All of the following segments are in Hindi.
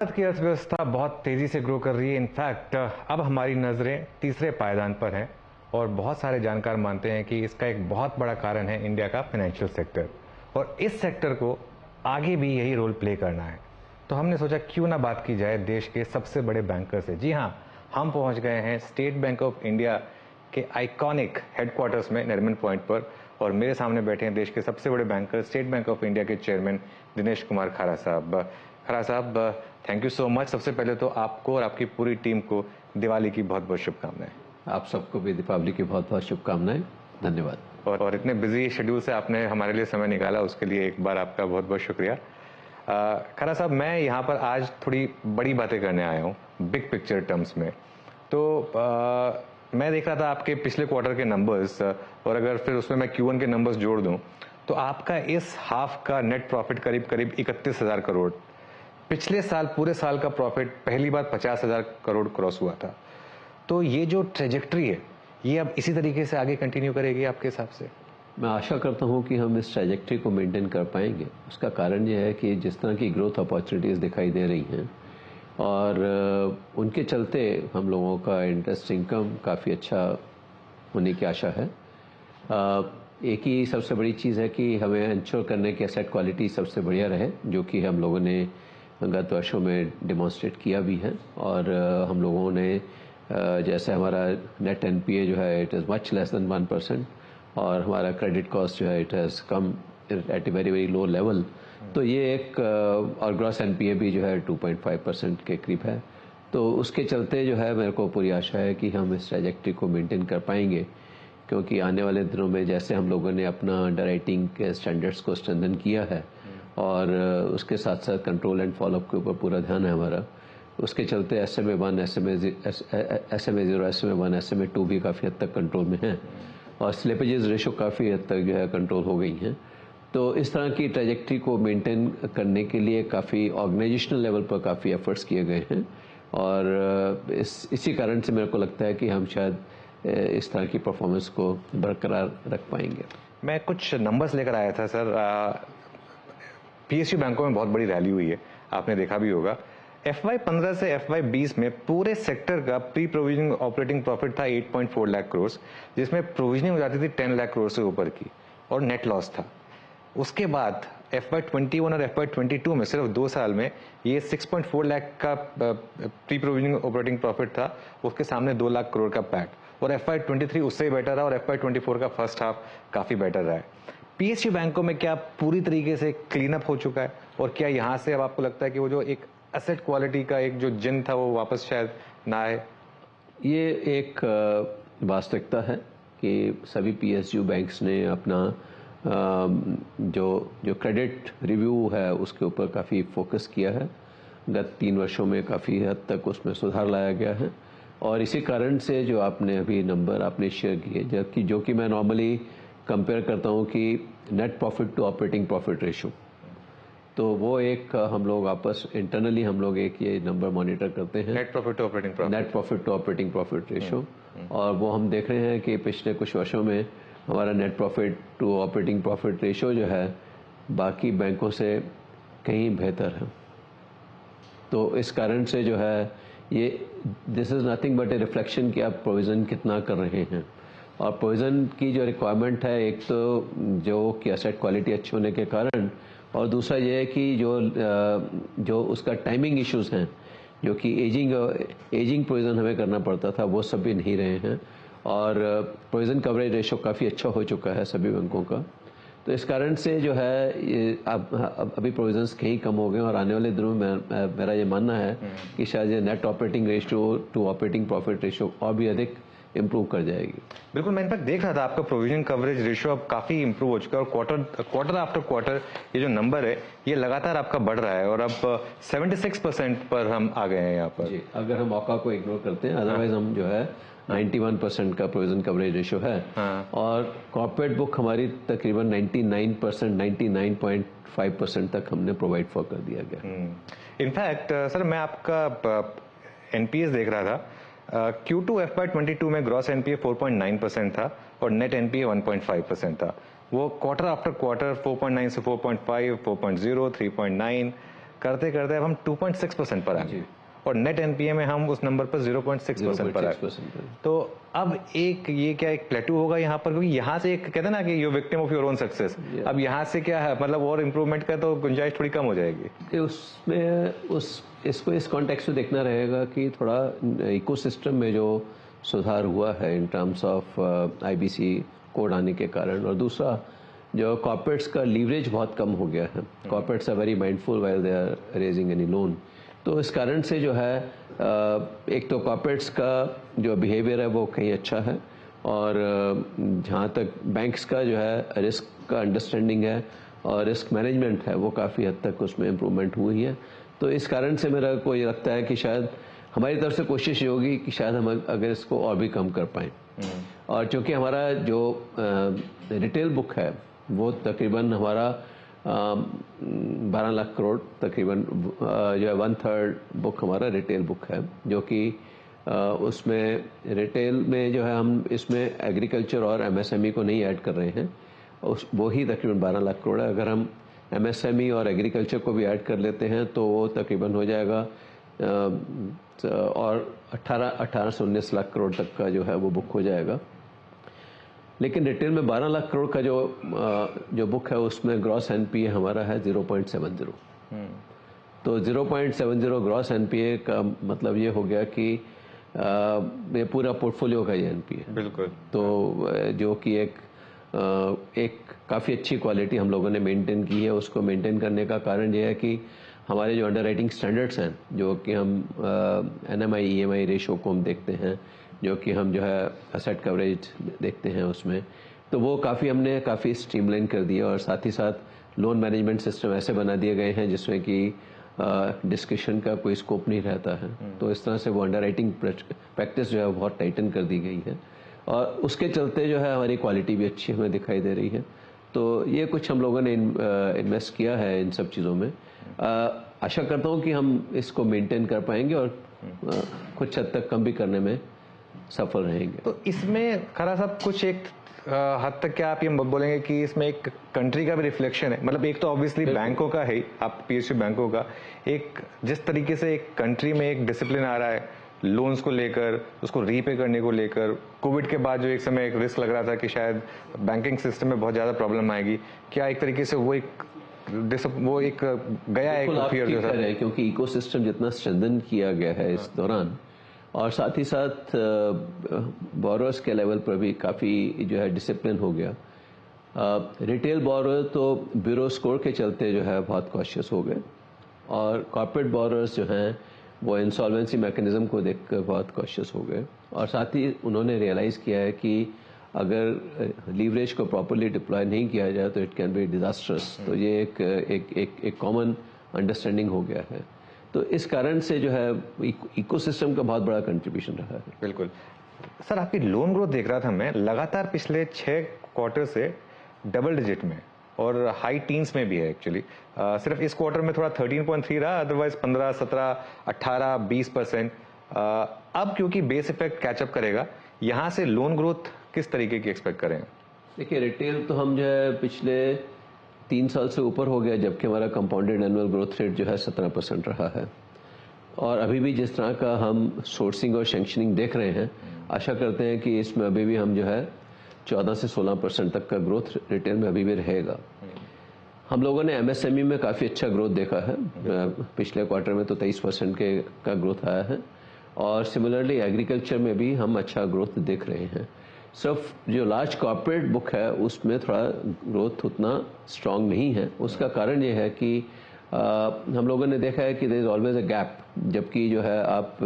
भारत की अर्थव्यवस्था बहुत तेजी से ग्रो कर रही है। इनफैक्ट अब हमारी नजरें तीसरे पायदान पर हैं और बहुत सारे जानकार मानते हैं कि इसका एक बहुत बड़ा कारण है इंडिया का फाइनेंशियल सेक्टर, और इस सेक्टर को आगे भी यही रोल प्ले करना है। तो हमने सोचा क्यों ना बात की जाए देश के सबसे बड़े बैंकर से। जी हाँ, हम पहुंच गए हैं स्टेट बैंक ऑफ इंडिया के आइकॉनिक हेडक्वार्टर्स में, नरिमन पॉइंट पर, और मेरे सामने बैठे हैं देश के सबसे बड़े banker, state bank of India के चेयरमैन दिनेश कुमार खरा साहब। खरा साहब, थैंक यू सो मच। सबसे पहले तो आपको और आपकी पूरी टीम को दिवाली की बहुत बहुत शुभकामनाएं। आप सबको भी दीपावली की बहुत बहुत शुभकामनाएं। धन्यवाद। और इतने बिजी शेड्यूल से आपने हमारे लिए समय निकाला, उसके लिए एक बार आपका बहुत बहुत शुक्रिया। खरा साहब, मैं यहाँ पर आज थोड़ी बड़ी बातें करने आया हूँ, बिग पिक्चर टर्म्स में। तो मैं देख रहा था आपके पिछले क्वार्टर के नंबर्स, और अगर फिर उसमें मैं Q1 के नंबर्स जोड़ दूं तो आपका इस हाफ का नेट प्रॉफिट करीब करीब 31,000 करोड़। पिछले साल पूरे साल का प्रॉफिट पहली बार 50,000 करोड़ क्रॉस हुआ था। तो ये जो ट्रेजेक्ट्री है, ये अब इसी तरीके से आगे कंटिन्यू करेगी आपके हिसाब से? मैं आशा करता हूं कि हम इस ट्रेजेक्ट्री को मेंटेन कर पाएंगे। उसका कारण यह है कि जिस तरह की ग्रोथ अपॉर्चुनिटीज़ दिखाई दे रही हैं और उनके चलते हम लोगों का इंटरेस्ट इनकम काफ़ी अच्छा होने की आशा है। एक ही सबसे बड़ी चीज़ है कि हमें इंश्योर करने की एसेट क्वालिटी सबसे बढ़िया रहे, जो कि हम लोगों ने गत वर्षों में डेमोन्स्ट्रेट किया भी है। और हम लोगों ने जैसे हमारा नेट एनपीए जो है it is much less than 1%, और हमारा क्रेडिट कॉस्ट जो है it has come at a very very low level. तो ये एक और ग्रॉस एनपीए भी जो है 2.5% के करीब है। तो उसके चलते जो है मेरे को पूरी आशा है कि हम इस ट्रैजेक्टरी को मेंटेन कर पाएंगे, क्योंकि आने वाले दिनों में जैसे हम लोगों ने अपना अंडरराइटिंग के स्टैंडर्ड्स को स्ट्रेंथन किया है और उसके साथ साथ कंट्रोल एंड फॉलोअप के ऊपर पूरा ध्यान है हमारा, उसके चलते SMA1, SMA0, SMA1, SMA2 भी काफ़ी हद तक कंट्रोल में हैं और स्लिपेजेस रेशो काफ़ी हद तक जो है कंट्रोल हो गई हैं। तो इस तरह की ट्रैजेक्टरी को मेंटेन करने के लिए काफ़ी ऑर्गेनाइजेशनल लेवल पर काफ़ी एफर्ट्स किए गए हैं, और इसी कारण से मेरे को लगता है कि हम शायद इस तरह की परफॉर्मेंस को बरकरार रख पाएंगे। मैं कुछ नंबर्स लेकर आया था सर। PSU बैंकों में बहुत बड़ी रैली हुई है, आपने देखा भी होगा। FY15 से FY20 में पूरे सेक्टर का प्री प्रोविजनिंग ऑपरेटिंग प्रॉफिट था 8.4 लाख करोड़, जिसमें प्रोविजनिंग हो जाती थी 10 लाख करोड़ से ऊपर की, और नेट लॉस था। उसके बाद FY21 और FY22 में सिर्फ 2 साल में ये 6.4 लाख का प्री प्रोविजनिंग ऑपरेटिंग प्रॉफिट था, उसके सामने 2 लाख करोड़ का पैट। और FY23 उससे ही बेटर रहा, और FY24 का फर्स्ट हाफ काफी बेटर रहा है। PSU बैंकों में क्या पूरी तरीके से क्लीन अप हो चुका है, और क्या यहाँ से अब आपको लगता है कि वो जो एक एसेट क्वालिटी का एक जो जिन था वो वापस शायद ना आए? ये एक वास्तविकता है कि सभी PSU बैंक्स ने अपना जो क्रेडिट रिव्यू है उसके ऊपर काफ़ी फोकस किया है। गत 3 वर्षों में काफ़ी हद तक उसमें सुधार लाया गया है, और इसी कारण से जो आपने अभी नंबर आपने शेयर किए, जबकि जो कि मैं नॉर्मली कंपेयर करता हूँ कि net profit to operating profit ratio, तो वो एक हम लोग आपस इंटरनली हम लोग एक ये नंबर मॉनिटर करते हैं, net profit to operating profit ratio. और वो हम देख रहे हैं कि पिछले कुछ वर्षों में हमारा net profit to operating profit ratio जो है बाकी बैंकों से कहीं बेहतर है। तो इस कारण से जो है ये this is nothing but a reflection कि आप प्रोविज़न कितना कर रहे हैं, और प्रोविज़न की जो रिक्वायरमेंट है, एक तो जो कि एसेट क्वालिटी अच्छी होने के कारण, और दूसरा ये है कि जो उसका टाइमिंग इश्यूज हैं, जो कि एजिंग प्रोविज़न हमें करना पड़ता था, वो सब भी नहीं रहे हैं, और प्रोविज़न कवरेज रेशो काफ़ी अच्छा हो चुका है सभी बैंकों का। तो इस कारण से जो है अभी प्रोविजंस कहीं कम हो गए, और आने वाले दिनों में मेरा ये मानना है कि शायद ये net operating ratio two operating profit ratio और भी अधिक इम्प्रूव कर जाएगी। बिल्कुल, मैं इनफैक्ट देख रहा था आपका प्रोविजन कवरेज रेशियो अब काफी इम्प्रूव हो चुका है, और क्वार्टर आफ्टर क्वार्टर ये जो नंबर है ये लगातार आपका बढ़ रहा है, और अब 76% पर हम आ गए हैं यहाँ पर। जी, अगर हम औका को इग्नोर करते हैं, अदरवाइज हम जो है 91% का प्रोविजन कवरेज रेशियो है। और कॉर्पोरेट बुक हमारी तकरीबन 99%, 99.5% तक हमने प्रोवाइड फॉर कर दिया गया। इनफैक्ट सर, मैं आपका NPS देख रहा था। Q2 FY22 में ग्रॉस NPA 4.9% था और नेट NPA 1.5% था। वो क्वार्टर आफ्टर क्वार्टर 4.9 से 4.5, 4.0, 3.9, करते करते अब हम 2.6% पर आ गए और नेट एनपीए में हम उस नंबर पर 0.6% पर आए। तो अब ये क्या एक प्लेटू होगा यहाँ पर, क्योंकि यहाँ से एक कहते हैं ना कि you victim of your own success, अब यहाँ से क्या है मतलब और इम्प्रूवमेंट का तो गुंजाइश थोड़ी कम हो जाएगी। उसमें इसको इस कॉन्टेक्स्ट में देखना रहेगा कि थोड़ा इकोसिस्टम में जो सुधार हुआ है in terms of IBC code आने के कारण, और दूसरा जो कॉर्पोरेट्स का लीवरेज बहुत कम हो गया है। Corporates are very mindful while they are raising any loan. तो इस कारण से जो है एक तो कॉर्पोरेट्स का जो बिहेवियर है वो कहीं अच्छा है, और जहाँ तक बैंक्स का जो है रिस्क का अंडरस्टैंडिंग है और रिस्क मैनेजमेंट है वो काफ़ी हद तक उसमें इम्प्रूवमेंट हुई है। तो इस कारण से मेरा को ये लगता है कि शायद हमारी तरफ से कोशिश ये होगी कि शायद हम अगर इसको और भी कम कर पाएँ। और चूँकि हमारा जो रिटेल बुक है वो तकरीबन हमारा 12 लाख करोड़ तकरीबन जो है 1/3 बुक हमारा रिटेल बुक है, जो कि उसमें रिटेल में जो है हम इसमें एग्रीकल्चर और एमएसएमई को नहीं ऐड कर रहे हैं, वो ही तकरीबन 12 लाख करोड़ है। अगर हम एमएसएमई और एग्रीकल्चर को भी ऐड कर लेते हैं तो वो तकरीबन हो जाएगा और 18 से 19 लाख करोड़ तक का जो है वो बुक हो जाएगा। लेकिन रिटेल में 12 लाख करोड़ का जो बुक है उसमें ग्रॉस एनपीए हमारा है 0.70। तो 0.70 ग्रॉस एनपीए का मतलब ये हो गया कि ये पूरा पोर्टफोलियो का ये एनपीए है। बिल्कुल। तो जो कि एक काफ़ी अच्छी क्वालिटी हम लोगों ने मेंटेन की है। उसको मेंटेन करने का कारण ये है कि हमारे जो अंडरराइटिंग स्टैंडर्ड्स हैं, जो कि हम एनएमआई ईएमआई रेशो को हम देखते हैं, जो कि हम जो है एसेट कवरेज देखते हैं उसमें, तो वो हमने काफ़ी स्ट्रीमलाइन कर दिया, और साथ ही साथ लोन मैनेजमेंट सिस्टम ऐसे बना दिए गए हैं जिसमें कि डिस्कशन का कोई स्कोप नहीं रहता है। तो इस तरह से वो अंडरराइटिंग प्रैक्टिस जो है बहुत टाइटन कर दी गई है, और उसके चलते जो है हमारी क्वालिटी भी अच्छी हमें दिखाई दे रही है। तो ये कुछ हम लोगों ने इन्वेस्ट किया है इन सब चीज़ों में। आशा करता हूँ कि हम इसको मेंटेन कर पाएंगे और कुछ हद तक कम भी करने में सफल रहेंगे। तो इसमें खरा साहब कुछ एक हद तक क्या आप ये बोलेंगे कि इसमें एक कंट्री का भी रिफ्लेक्शन है? मतलब एक तो ऑब्वियसली बैंकों का है, आप पीएसयू बैंकों का एक जिस तरीके से एक कंट्री में एक डिसिप्लिन आ रहा है लोन्स को लेकर, उसको रीपे करने को लेकर, कोविड के बाद जो एक समय एक रिस्क लग रहा था कि शायद बैंकिंग सिस्टम में बहुत ज़्यादा प्रॉब्लम आएगी, क्या एक तरीके से वो एक गया एक फियर जो था? क्योंकि इकोसिस्टम जितना स्ट्रेंथन किया गया है इस दौरान, और साथ ही साथ बोरोअर्स के लेवल पर भी काफ़ी जो है डिसिप्लिन हो गया। रिटेल बोरोअर तो ब्यूरो स्कोर के चलते जो है बहुत कॉशियस हो गए, और कॉर्पोरेट बोरोअर्स जो हैं वो इंसॉल्वेंसी मैकेनिज्म को देखकर बहुत कॉशियस हो गए, और साथ ही उन्होंने रियलाइज़ किया है कि अगर लीवरेज को प्रॉपरली डिप्लॉय नहीं किया जाए तो इट कैन बी डिजास्टर्स। तो ये एक कॉमन अंडरस्टैंडिंग हो गया है। तो इस कारण से जो है इकोसिस्टम का बहुत बड़ा कंट्रीब्यूशन रहा है। बिल्कुल सर, आपकी लोन ग्रोथ देख रहा था मैं, लगातार पिछले 6 क्वार्टर से डबल डिजिट में और हाई टीन्स में भी है एक्चुअली। सिर्फ इस क्वार्टर में थोड़ा 13.3 रहा, अदरवाइज 15, 17, 18, 20%। अब क्योंकि बेस इफेक्ट कैचअप करेगा, यहाँ से लोन ग्रोथ किस तरीके की एक्सपेक्ट करें? देखिए, रिटेल तो हम जो है पिछले 3 साल से ऊपर हो गया, जबकि हमारा कंपाउंडेड एनुअल ग्रोथ रेट जो है 17% रहा है। और अभी भी जिस तरह का हम सोर्सिंग और सैंक्शनिंग देख रहे हैं, आशा करते हैं कि इसमें अभी भी हम जो है 14 से 16% तक का ग्रोथ रिटेल में अभी भी रहेगा। हम लोगों ने एमएसएमई में काफ़ी अच्छा ग्रोथ देखा है, पिछले क्वार्टर में तो 23% का ग्रोथ आया है, और सिमिलरली एग्रीकल्चर में भी हम अच्छा ग्रोथ देख रहे हैं। सिर्फ जो लार्ज कॉर्पोरेट बुक है उसमें थोड़ा ग्रोथ उतना स्ट्रांग नहीं है। उसका कारण ये है कि हम लोगों ने देखा है कि there is always a gap, जबकि जो है आप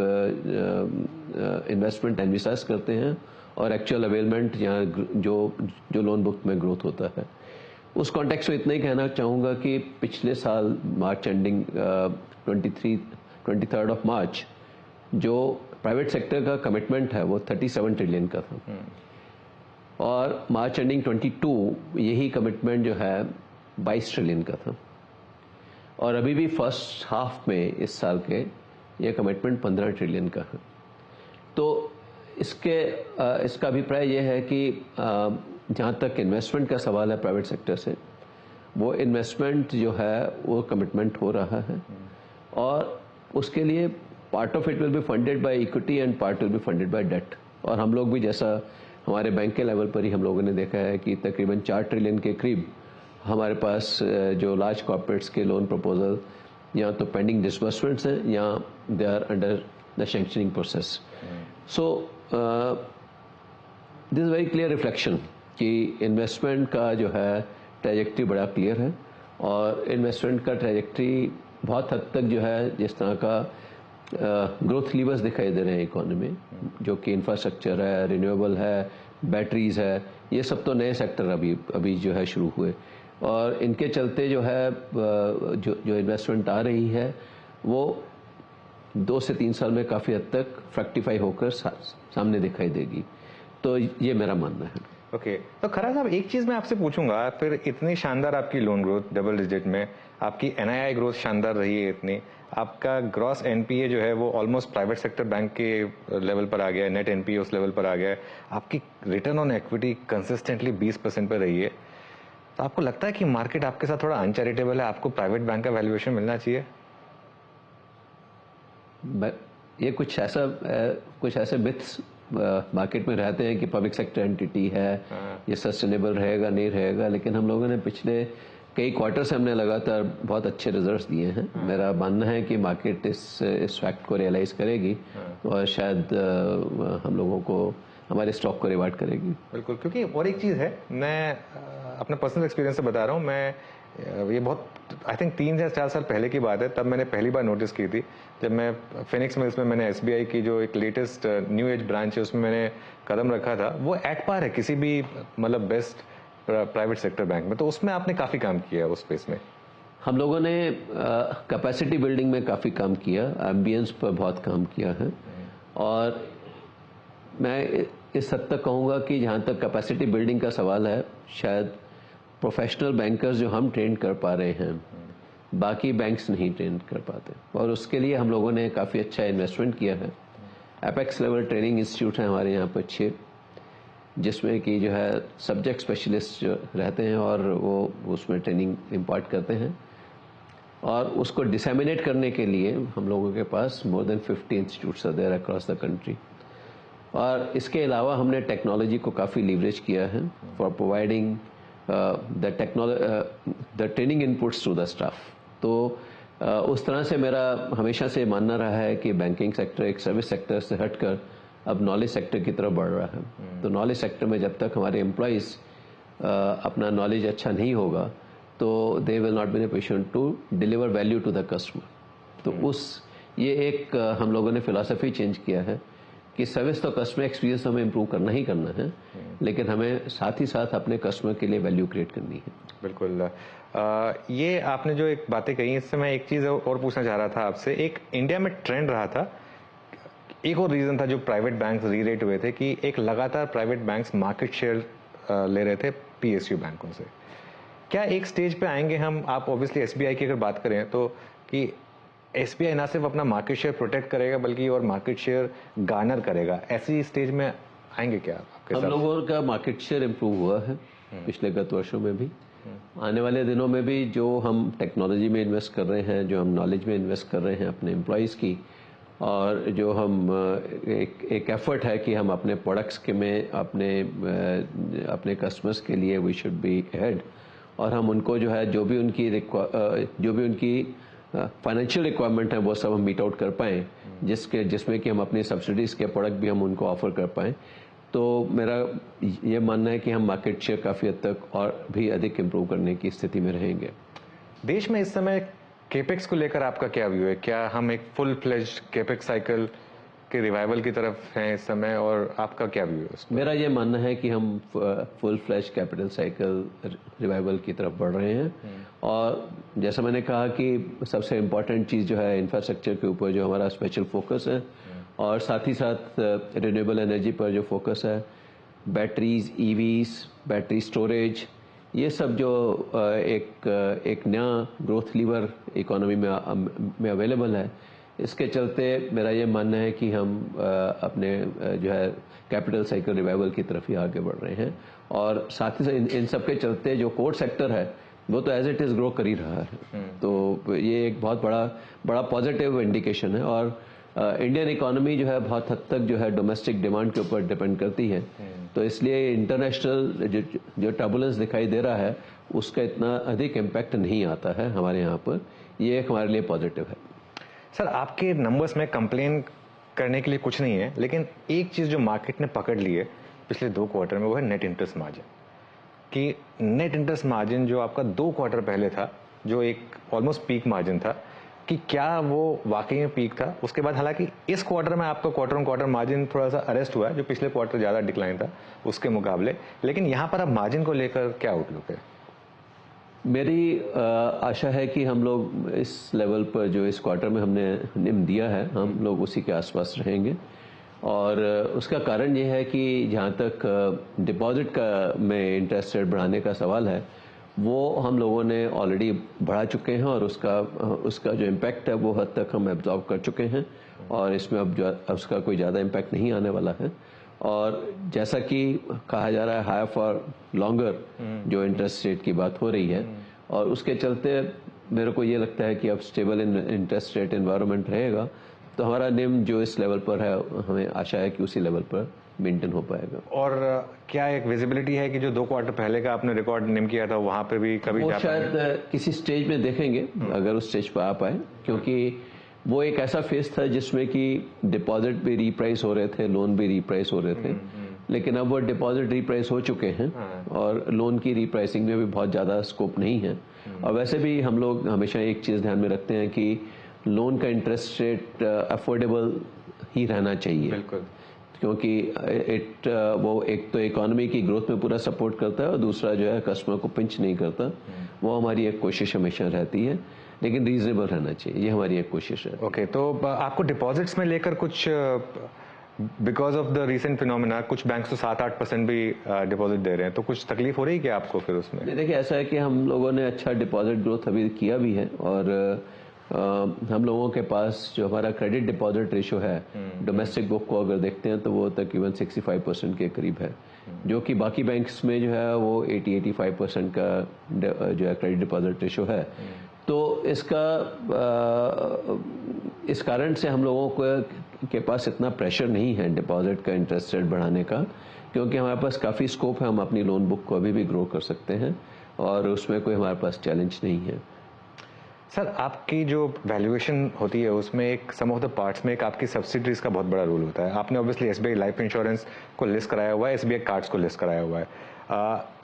इन्वेस्टमेंट एनविसाइज करते हैं और एक्चुअल अवेलमेंट या जो लोन बुक में ग्रोथ होता है। उस कॉन्टेक्स्ट में इतना ही कहना चाहूँगा कि पिछले साल March ending 23rd of March जो प्राइवेट सेक्टर का कमिटमेंट है वो 37 ट्रिलियन का था, और मार्च एंडिंग 22 यही कमिटमेंट जो है 22 ट्रिलियन का था, और अभी भी फर्स्ट हाफ में इस साल के ये कमिटमेंट 15 ट्रिलियन का है। तो इसका अभिप्राय ये है कि जहाँ तक इन्वेस्टमेंट का सवाल है प्राइवेट सेक्टर से, वो इन्वेस्टमेंट जो है वो कमिटमेंट हो रहा है, और उसके लिए part of it will be funded by equity and part will be funded by debt. और हम लोग भी, जैसा हमारे बैंक के लेवल पर ही हम लोगों ने देखा है कि तकरीबन 4 ट्रिलियन के करीब हमारे पास जो लार्ज कॉर्पोरेट्स के लोन प्रपोजल या तो पेंडिंग डिसबर्समेंट्स हैं या they are under the sanctioning process. So this very clear reflection कि इन्वेस्टमेंट का जो है ट्रैजेक्टरी बड़ा क्लियर है, और इन्वेस्टमेंट का ट्रैजेक्टरी बहुत हद तक जो है जिस तरह का ग्रोथ लीवर्स दिखाई दे रहे हैं इकोनॉमी में, जो कि इंफ्रास्ट्रक्चर है, रिन्यूएबल है, बैटरीज है, ये सब तो नए सेक्टर अभी जो है शुरू हुए, और इनके चलते जो है जो इन्वेस्टमेंट आ रही है वो 2 से 3 साल में काफ़ी हद तक फ्रैक्टिफाई होकर सामने दिखाई देगी। तो ये मेरा मानना है। ओके, तो खरा साहब एक चीज मैं आपसे पूछूंगा, फिर इतनी शानदार आपकी लोन ग्रोथ डबल डिजिट में, आपकी एनआईआई ग्रोथ शानदार रही है इतनी, आपका ग्रॉस एनपीए जो है वो ऑलमोस्ट प्राइवेट सेक्टर बैंक के लेवल पर आ गया है, नेट एनपीए उस लेवल पर आ गया है, आपकी रिटर्न ऑन इक्विटी कंसिस्टेंटली 20% पर रही है, तो आपको लगता है कि मार्केट आपके साथ थोड़ा अनचैरिटेबल है, आपको प्राइवेट बैंक का वैल्यूएशन मिलना चाहिए? ये कुछ ऐसे मिथ्स मार्केट में रहते हैं कि पब्लिक सेक्टर एंटिटी है, ये सस्टेनेबल रहेगा नहीं रहेगा, लेकिन हम लोगों ने पिछले कई क्वार्टर से हमने लगातार बहुत अच्छे रिजल्ट्स दिए हैं। मेरा मानना है कि मार्केट इस फैक्ट को रियलाइज करेगी और शायद हम लोगों को, हमारे स्टॉक को रिवार्ड करेगी। बिल्कुल, क्योंकि और एक चीज़ है, मैं अपने पर्सनल एक्सपीरियंस से बता रहा हूँ, मैं ये बहुत आई थिंक 3 या 4 साल पहले की बात है, तब मैंने पहली बार नोटिस की थी जब मैं फिनिक्स मिल्स में मैंने एसबीआई की जो एक लेटेस्ट न्यू एज ब्रांच है उसमें मैंने कदम रखा था, वो एट पार है किसी भी मतलब बेस्ट प्राइवेट सेक्टर बैंक में, तो उसमें आपने काफ़ी काम किया उस स्पेस में। हम लोगों ने कैपेसिटी बिल्डिंग में काफ़ी काम किया, एम्बियंस पर बहुत काम किया है, और मैं इस हद तक कहूँगा कि जहाँ तक कैपेसिटी बिल्डिंग का सवाल है, शायद प्रोफेशनल बैंकर्स जो हम ट्रेन कर पा रहे हैं बाकी बैंक्स नहीं ट्रेन कर पाते, और उसके लिए हम लोगों ने काफ़ी अच्छा इन्वेस्टमेंट किया है। एपेक्स लेवल ट्रेनिंग इंस्टीट्यूट है हमारे यहाँ पर 6, जिसमें कि जो है सब्जेक्ट स्पेशलिस्ट जो रहते हैं और वो उसमें ट्रेनिंग इम्पार्ट करते हैं, और उसको डिसेमिनेट करने के लिए हम लोगों के पास more than 50 institutes are there across the country. और इसके अलावा हमने टेक्नोलॉजी को काफ़ी लीवरेज किया है for providing the training inputs to the staff. तो उस तरह से मेरा हमेशा से मानना रहा है कि बैंकिंग सेक्टर एक सर्विस सेक्टर से हटकर अब नॉलेज सेक्टर की तरफ बढ़ रहा है। तो नॉलेज सेक्टर में जब तक हमारे एम्प्लॉइज़ अपना नॉलेज अच्छा नहीं होगा तो they will not be in a position to deliver value to the customer. तो ये एक हम लोगों ने फिलॉसफी चेंज किया है कि सर्विस तो कस्टमर एक्सपीरियंस हमें इम्प्रूव करना ही करना है, लेकिन हमें साथ ही साथ अपने कस्टमर के लिए वैल्यू क्रिएट करनी है। बिल्कुल, ये आपने जो एक बातें कही, इससे मैं एक चीज़ और पूछना चाह रहा था आपसे। एक इंडिया में ट्रेंड रहा था, एक और रीज़न था जो प्राइवेट बैंक्स री रेट हुए थे, कि एक लगातार प्राइवेट बैंक्स मार्केट शेयर ले रहे थे पीएसयू बैंकों से। क्या एक स्टेज पे आएंगे हम, आप ऑब्वियसली एसबीआई की अगर बात करें तो, कि एसबीआई ना सिर्फ अपना मार्केट शेयर प्रोटेक्ट करेगा बल्कि और मार्केट शेयर गार्नर करेगा, ऐसी स्टेज में आएंगे क्या आपके साथ? हम लोगों का मार्केट शेयर इम्प्रूव हुआ है पिछले गत वर्षों में भी, आने वाले दिनों में भी। जो हम टेक्नोलॉजी में इन्वेस्ट कर रहे हैं, जो हम नॉलेज में इन्वेस्ट कर रहे हैं अपने एम्प्लॉयज़ की, और जो हम एक एफर्ट है कि हम अपने प्रोडक्ट्स के में अपने कस्टमर्स के लिए वी शुड बी हेड, और हम उनको जो है जो भी उनकी फाइनेंशियल रिक्वायरमेंट है वो सब हम मीट आउट कर पाएँ, जिसमें कि हम अपनी सब्सिडीज़ के प्रोडक्ट भी हम उनको ऑफर कर पाएँ। तो मेरा ये मानना है कि हम मार्केट शेयर काफ़ी हद तक और भी अधिक इम्प्रूव करने की स्थिति में रहेंगे। देश में इस समय केपेक्स को लेकर आपका क्या व्यू है? क्या हम एक फुल फ्लेज्ड केपेक्स साइकिल के रिवाइवल की तरफ हैं इस समय, और आपका क्या व्यू है? मेरा ये मानना है कि हम full flash capital cycle revival की तरफ बढ़ रहे हैं, और जैसा मैंने कहा कि सबसे इम्पॉर्टेंट चीज़ जो है इंफ्रास्ट्रक्चर के ऊपर जो हमारा स्पेशल फोकस है, और साथ ही साथ रिन्यूएबल एनर्जी पर जो फोकस है, बैटरीज, ईवीज, बैटरी स्टोरेज, ये सब जो एक नया ग्रोथ लीवर इकोनॉमी में अवेलेबल है, इसके चलते मेरा ये मानना है कि हम अपने जो है कैपिटल साइकिल रिवाइवल की तरफ ही आगे बढ़ रहे हैं। और साथ ही साथ इन सब के चलते जो कोर सेक्टर है वो तो एज इट इज़ ग्रो कर ही रहा है। तो ये एक बहुत बड़ा पॉजिटिव इंडिकेशन है। और इंडियन इकोनॉमी जो है बहुत हद तक जो है डोमेस्टिक डिमांड के ऊपर डिपेंड करती है। तो इसलिए इंटरनेशनल जो टर्बुलेंस दिखाई दे रहा है उसका इतना अधिक इम्पैक्ट नहीं आता है हमारे यहाँ पर। ये एक हमारे लिए पॉजिटिव है। सर, आपके नंबर्स में कंप्लेन करने के लिए कुछ नहीं है, लेकिन एक चीज़ जो मार्केट ने पकड़ ली है पिछले 2 क्वार्टर में, वो है नेट इंटरेस्ट मार्जिन। कि नेट इंटरेस्ट मार्जिन जो आपका 2 क्वार्टर पहले था, जो एक ऑलमोस्ट पीक मार्जिन था, कि क्या वो वाकई में पीक था? उसके बाद हालांकि इस क्वार्टर में आपका क्वार्टर ऑन क्वार्टर मार्जिन थोड़ा सा अरेस्ट हुआ है, जो पिछले क्वार्टर ज़्यादा डिक्लाइन था उसके मुकाबले, लेकिन यहाँ पर अब मार्जिन को लेकर क्या आउटलुक है? मेरी आशा है कि हम लोग इस लेवल पर जो इस क्वार्टर में हमने निम दिया है, हम लोग उसी के आसपास रहेंगे। और उसका कारण ये है कि जहाँ तक डिपॉजिट का में इंटरेस्ट रेट बढ़ाने का सवाल है, वो हम लोगों ने ऑलरेडी बढ़ा चुके हैं और उसका जो इम्पैक्ट है वो हद तक हम एब्जॉर्व कर चुके हैं और इसमें अब उसका कोई ज़्यादा इम्पैक्ट नहीं आने वाला है। और जैसा कि कहा जा रहा है हायर फॉर लॉन्गर जो इंटरेस्ट रेट की बात हो रही है, और उसके चलते मेरे को ये लगता है कि अब स्टेबल इंटरेस्ट रेट एनवायरनमेंट रहेगा तो हमारा निम जो इस लेवल पर है, हमें आशा है कि उसी लेवल पर मेंटेन हो पाएगा। और क्या एक विजिबिलिटी है कि जो 2 क्वार्टर पहले का आपने रिकॉर्ड निम किया था वहां पे भी कभी वो शायद किसी स्टेज में देखेंगे, अगर उस स्टेज पर आ पाए, क्योंकि वो एक ऐसा फेज था जिसमें कि डिपॉजिट भी रीप्राइस हो रहे थे, लोन भी रीप्राइस हो रहे थे, लेकिन अब वो डिपॉजिट रीप्राइस हो चुके हैं और लोन की रीप्राइसिंग में भी बहुत ज़्यादा स्कोप नहीं है। और वैसे भी हम लोग हमेशा एक चीज़ ध्यान में रखते हैं कि लोन का इंटरेस्ट रेट अफोर्डेबल ही रहना चाहिए। बिल्कुल, क्योंकि वो एक तो इकोनॉमी की ग्रोथ में पूरा सपोर्ट करता है और दूसरा जो है कस्टमर को पिंच नहीं करता। वो हमारी एक कोशिश हमेशा रहती है, लेकिन रीजनेबल रहना चाहिए, ये हमारी एक कोशिश है। ओके, तो आपको डिपॉजिट्स में लेकर कुछ because of the recent phenomena कुछ बैंक्स तो 7-8% भी डिपॉजिट दे रहे हैं, तो कुछ तकलीफ हो रही है क्या आपको फिर उसमें? देखिए, ऐसा है कि हम लोगों ने अच्छा डिपॉजिट ग्रोथ अभी किया भी है और हम लोगों के पास जो हमारा क्रेडिट डिपॉजिट रेशो है डोमेस्टिक बुक को अगर देखते हैं तो वो तकरीबन 65% के करीब है, जो कि बाकी बैंक्स में जो है वो 80-85% का जो है क्रेडिट डिपॉजिट रेशो है। तो इस कारण से हम लोगों के पास इतना प्रेशर नहीं है डिपॉजिट का इंटरेस्ट रेट बढ़ाने का, क्योंकि हमारे पास काफ़ी स्कोप है, हम अपनी लोन बुक को अभी भी ग्रो कर सकते हैं और उसमें कोई हमारे पास चैलेंज नहीं है। सर, आपकी जो वैल्यूएशन होती है उसमें एक सम ऑफ द पार्ट्स में एक आपकी सब्सिडीज का बहुत बड़ा रोल होता है। आपने ऑब्वियसली एसबीआई लाइफ इंश्योरेंस को लिस्ट कराया हुआ है, एसबीआई कार्ड्स को लिस्ट कराया हुआ है।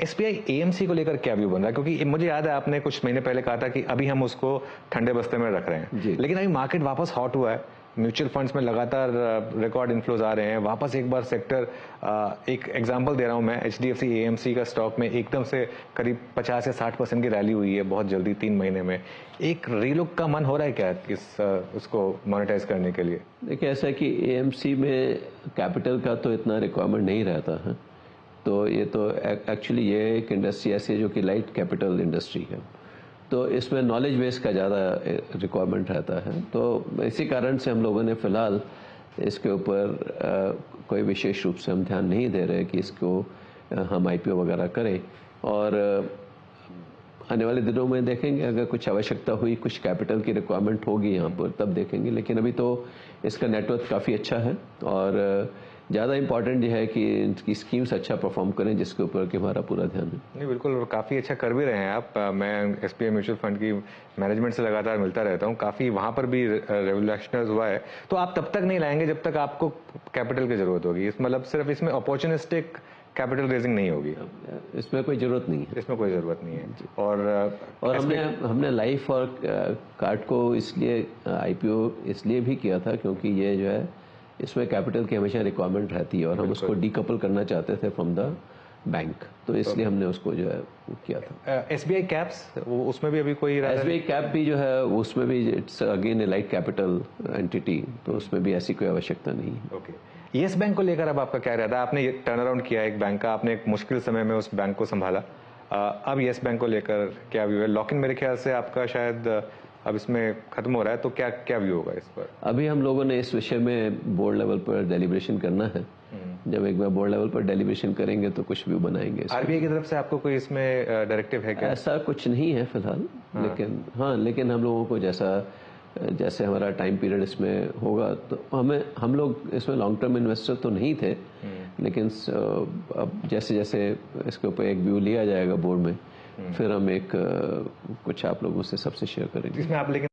एसबीआई एएमसी को लेकर क्या व्यू बन रहा है? क्योंकि मुझे याद है आपने कुछ महीने पहले कहा था कि अभी हम उसको ठंडे बस्ते में रख रहे हैं, लेकिन अभी मार्केट वापस हॉट हुआ है, म्यूचुअल फंड्स में लगातार रिकॉर्ड इन्फ्लोज आ रहे हैं, वापस एक बार सेक्टर, एक एग्जांपल दे रहा हूं मैं, एचडीएफसी एएमसी का स्टॉक में एकदम से करीब 50 या 60% की रैली हुई है बहुत जल्दी 3 महीने में। एक रीलुक का मन हो रहा है क्या उसको मोनेटाइज करने के लिए? देखिए, ऐसा है कि एएमसी में कैपिटल का तो इतना रिक्वायरमेंट नहीं रहता है, तो ये तो एक्चुअली ये एक इंडस्ट्री ऐसी है जो कि लाइट कैपिटल इंडस्ट्री है, तो इसमें नॉलेज बेस का ज़्यादा रिक्वायरमेंट रहता है। तो इसी कारण से हम लोगों ने फ़िलहाल इसके ऊपर कोई विशेष रूप से हम ध्यान नहीं दे रहे कि इसको हम आईपीओ वगैरह करें, और आने वाले दिनों में देखेंगे अगर कुछ आवश्यकता हुई, कुछ कैपिटल की रिक्वायरमेंट होगी यहाँ पर, तब देखेंगे। लेकिन अभी तो इसका नेटवर्क काफ़ी अच्छा है और ज़्यादा इंपॉर्टेंट ये है कि इनकी स्कीम्स अच्छा परफॉर्म करें, जिसके ऊपर कि हमारा पूरा ध्यान है। नहीं, बिल्कुल, काफ़ी अच्छा कर भी रहे हैं आप। मैं एसबीआई म्यूचुअल फंड की मैनेजमेंट से लगातार मिलता रहता हूँ, काफ़ी वहाँ पर भी रेवोल्यूशनर्स हुआ है। तो आप तब तक नहीं लाएंगे जब तक आपको कैपिटल की जरूरत होगी, इस मतलब सिर्फ इसमें अपॉर्चुनिस्टिक कैपिटल रेजिंग नहीं होगी, इसमें कोई ज़रूरत नहीं है, इसमें कोई ज़रूरत नहीं है। और हमने लाइफ और कार्ड को इसलिए आईपीओ इसलिए भी किया था क्योंकि ये जो है इसमें कैपिटल की हमेशा रिक्वायरमेंट रहती है और हम उसको डीकपल करना चाहते थे फ्रॉम द बैंक, तो इसलिए हमने उसको जो है किया था। एसबीआई कैप्स, उसमें भी अभी कोई एसबीआई कैप भी जो है उसमें भी it's again A light capital entity, तो उसमें भी ऐसी कोई आवश्यकता नहीं है। ओके, येस बैंक को लेकर अब आपका क्या रहता है? आपने टर्न अराउंड किया एक बैंक का, आपने एक मुश्किल समय में उस बैंक को संभाला, अब येस बैंक को लेकर क्या व्यू है? लॉक इन मेरे ख्याल से आपका शायद अब इसमें खत्म हो रहा है, तो क्या व्यू होगा इस पर? अभी हम लोगों ने इस विषय में बोर्ड लेवल पर डेलिब्रेशन करना है जब एक बार बोर्ड लेवल पर डेलिब्रेशन करेंगे तो कुछ भी बनाएंगे। आरबीआई की तरफ से आपको कोई इसमें डायरेक्टिव है क्या? ऐसा कुछ नहीं है फिलहाल, लेकिन हम लोगों को जैसे हमारा टाइम पीरियड इसमें होगा तो हम लोग इसमें लॉन्ग टर्म इन्वेस्टर तो नहीं थे, लेकिन अब जैसे जैसे इसके ऊपर एक व्यू लिया जाएगा बोर्ड में, फिर हम कुछ आप लोगों से सबसे शेयर करेंगे। इसमें आप लेकिन